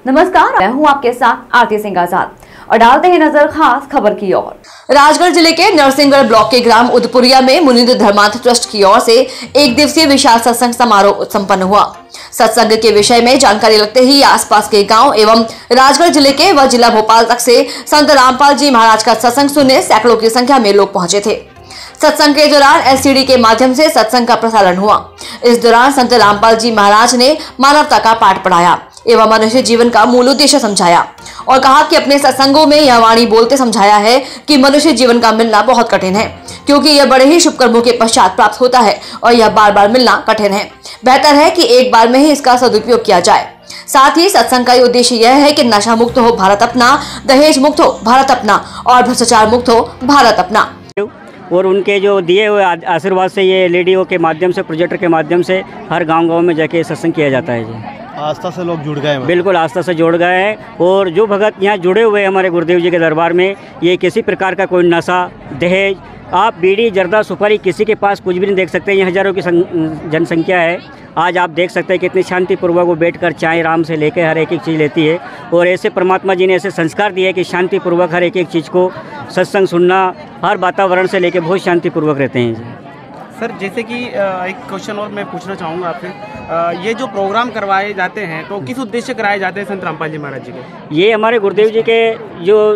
नमस्कार, मैं हूं आपके साथ आरती सिंह आजाद और डालते हैं नजर खास खबर की ओर। राजगढ़ जिले के नरसिंहगढ़ ब्लॉक के ग्राम उदपुरिया में मुनीन्द्र धर्मार्थ ट्रस्ट की ओर से एक दिवसीय विशाल सत्संग समारोह संपन्न हुआ। सत्संग के विषय में जानकारी लगते ही आसपास के गांव एवं राजगढ़ जिले के व जिला भोपाल तक से संत रामपाल जी महाराज का सत्संग सुनने सैकड़ों की संख्या में लोग पहुंचे थे। सत्संग के दौरान एलसीडी के माध्यम से सत्संग का प्रसारण हुआ। इस दौरान संत रामपाल जी महाराज ने मानवता का पाठ पढ़ाया एवं मनुष्य जीवन का मूल उद्देश्य समझाया और कहा कि अपने सत्संगों में यह वाणी बोलते समझाया है कि मनुष्य जीवन का मिलना बहुत कठिन है, क्योंकि यह बड़े ही शुभ कर्मों के पश्चात प्राप्त होता है और यह बार बार मिलना कठिन है। बेहतर है कि एक बार में ही इसका सदुपयोग किया जाए। साथ ही सत्संग का उद्देश्य यह है कि नशा मुक्त हो भारत अपना, दहेज मुक्त हो भारत अपना और भ्रष्टाचार मुक्त हो भारत अपना। और उनके जो दिए हुए आशीर्वाद से ये रेडियो के माध्यम से, प्रोजेक्टर के माध्यम से हर गांव-गांव में जाके सत्संग किया जाता है जी। आस्था से लोग जुड़ गए हैं। बिल्कुल आस्था से जुड़ गए हैं और जो भगत यहाँ जुड़े हुए हैं हमारे गुरुदेव जी के दरबार में, ये किसी प्रकार का कोई नशा, दहेज, आप बीड़ी, जर्दा, सुपारी किसी के पास कुछ भी नहीं देख सकते। ये हज़ारों की जनसंख्या है। आज आप देख सकते हैं कितनी शांतिपूर्वक वो बैठकर चाय आराम से लेकर हर एक चीज़ लेती है और ऐसे परमात्मा जी ने ऐसे संस्कार दिए कि शांतिपूर्वक हर एक चीज़ को सत्संग सुनना, हर वातावरण से लेकर बहुत शांतिपूर्वक रहते हैं। सर, जैसे कि एक क्वेश्चन और मैं पूछना चाहूँगा आपसे, ये जो प्रोग्राम करवाए जाते हैं तो किस उद्देश्य कराए जाते हैं संत रामपाल जी महाराज जी के? ये हमारे गुरुदेव जी के जो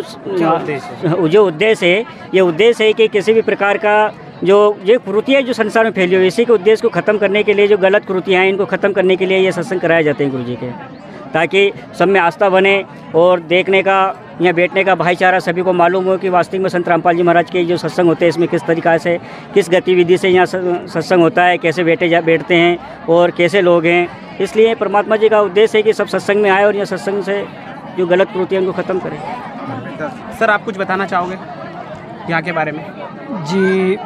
उद्देश्य है, ये उद्देश्य है कि किसी भी प्रकार का जो ये कुरीतियाँ जो संसार में फैली हुई, इसी के उद्देश्य को ख़त्म करने के लिए, जो गलत कुरीतियाँ हैं इनको ख़त्म करने के लिए ये सत्संग कराए जाते हैं गुरु जी के, ताकि सब में आस्था बने और देखने का, यहाँ बैठने का भाईचारा सभी को मालूम हो कि वास्तविक में संत रामपाल जी महाराज के जो सत्संग होते हैं इसमें किस तरीक़ा से, किस गतिविधि से यहाँ सत्संग होता है, कैसे बैठते हैं और कैसे लोग हैं। इसलिए परमात्मा जी का उद्देश्य है कि सब सत्संग में आए और यहाँ सत्संग से जो गलत कुरीतियाँ उनको ख़त्म करें। सर, आप कुछ बताना चाहोगे यहाँ के बारे में? जी,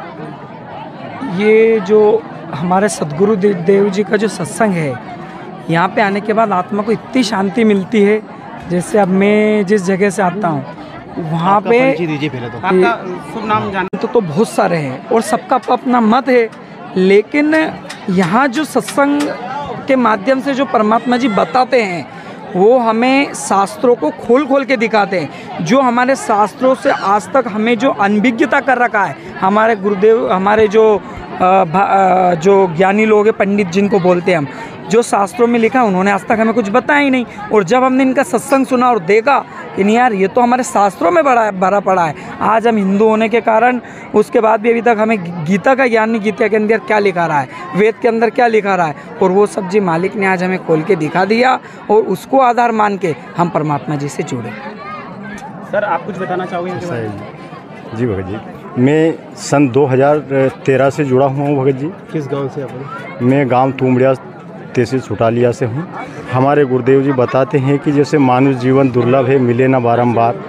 ये जो हमारे सदगुरु देव जी का जो सत्संग है, यहाँ पे आने के बाद आत्मा को इतनी शांति मिलती है। जैसे अब मैं जिस जगह से आता हूँ वहाँ पे आपका शुभ नाम जाने तो बहुत सारे हैं और सबका अपना मत है, लेकिन यहाँ जो सत्संग के माध्यम से जो परमात्मा जी बताते हैं वो हमें शास्त्रों को खोल के दिखाते हैं। जो हमारे शास्त्रों से आज तक हमें जो अनभिज्ञता कर रखा है, हमारे गुरुदेव, हमारे जो ज्ञानी लोग हैं, पंडित जिनको बोलते हैं हम, जो शास्त्रों में लिखा है उन्होंने आज तक हमें कुछ बताया ही नहीं। और जब हमने इनका सत्संग सुना और देखा कि नहीं यार, ये तो हमारे शास्त्रों में भरा पड़ा है। आज हम हिंदू होने के कारण उसके बाद भी अभी तक हमें गीता का ज्ञान नहीं, गीता के अंदर क्या लिखा रहा है, वेद के अंदर क्या लिखा रहा है, और वो सब जी मालिक ने आज हमें खोल के दिखा दिया और उसको आधार मान के हम परमात्मा जी से जुड़े। सर, आप कुछ बताना चाहोगे? जी भगत जी, मैं सन 2013 से जुड़ा हुआ हूँ। भगत जी, किस गांव से आप? मैं गांव तुमड़िया तहसील छुटालिया से हूँ। हमारे गुरुदेव जी बताते हैं कि जैसे मानुष जीवन दुर्लभ है, मिले ना बारंबार,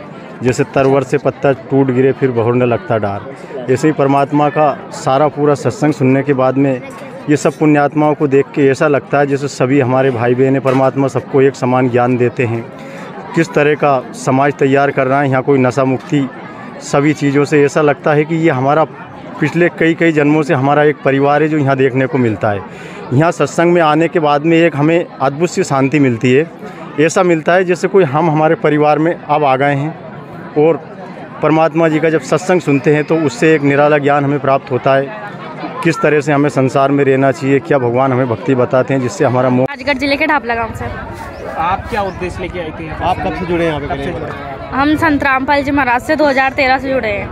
जैसे तरवर से पत्ता टूट गिरे फिर बहुरने लगता डार, ऐसे ही परमात्मा का सारा पूरा सत्संग सुनने के बाद में ये सब पुण्यात्माओं को देख के ऐसा लगता है जैसे सभी हमारे भाई बहन हैं, परमात्मा सबको एक समान ज्ञान देते हैं। किस तरह का समाज तैयार कर रहा है यहाँ, कोई नशा मुक्ति सभी चीज़ों से, ऐसा लगता है कि ये हमारा पिछले कई जन्मों से हमारा एक परिवार है जो यहाँ देखने को मिलता है। यहाँ सत्संग में आने के बाद में एक हमें अद्भुत सी शांति मिलती है। ऐसा मिलता है जैसे कोई हम हमारे परिवार में अब आ गए हैं और परमात्मा जी का जब सत्संग सुनते हैं तो उससे एक निराला ज्ञान हमें प्राप्त होता है, किस तरह से हमें संसार में रहना चाहिए, क्या भगवान हमें भक्ति बताते हैं जिससे हमारा मोह। राजगढ़ जिले के ढापला गाँव से। आप क्या उद्देश्य लेके आई थी? आप कब से जुड़े हैं यहाँ पे? हम संत रामपाल जी महाराज से 2013 से जुड़े हैं।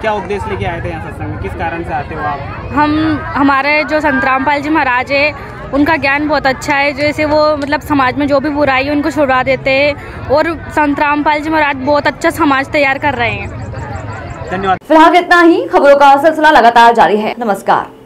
क्या उद्देश्य लेके आए थे यहाँ सत्संग में? किस कारण से आते हो आप? हमारे जो संत रामपाल जी महाराज है उनका ज्ञान बहुत अच्छा है। जैसे वो मतलब समाज में जो भी बुराई है उनको छुड़वा देते हैं और संत रामपाल जी महाराज बहुत अच्छा समाज तैयार कर रहे हैं। धन्यवाद। फिलहाल इतना ही। खबरों का सिलसिला लगातार जारी है। नमस्कार।